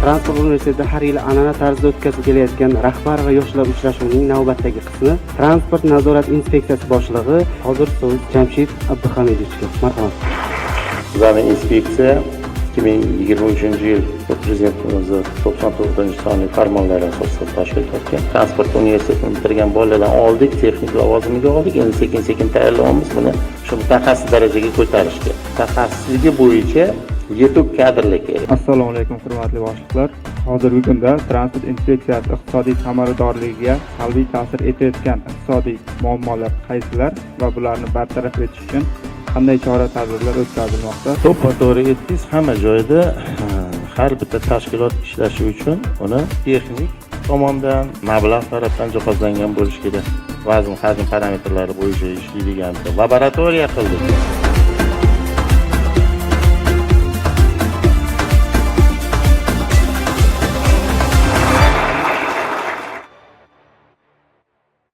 Transport universitetida har yili an'ana tarzda o'tkazib kelayotgan rahbar va yoshlar uchrashuvining navbatdagi qismi Transport nazorat inspeksiyasi boshlig'i hozir so'z Jamshid Abduhamidovichga. Marhamat. Bizning inspeksiya 2023-yil Prezidentimiz 99-sonli farmonlari asosida tashkil etilgan. Transport universitetini bitirgan bolalardan oldik, texnik lavozimiga oldik. Endi sekin-sekin tayyorlayapmiz buni shu mutaxassis darajaga ko'tarishga. Mutaxassisligi bo'yicha yetuk kadrlar kerak. Assalomu alaykum hurmatli boshliqlar. Hozirgi kunda transport inspeksiyasi iqtisodiy samaradorligiga salbiy ta'sir etayotgan iqtisodiy muammolar qaysilar va bularni bartaraf etish uchun qanday chora-tadbirlar o'tkazilmoqda? To'g'ri aytdingiz, hamma joyda har bitta tashkilot ishlashi uchun uni texnik tomondan mablag' tarafdan jihozlangan bo'lishi kerak. Vazn hajm parametrlari bo'yicha ishlaydigan laboratoriya qildik.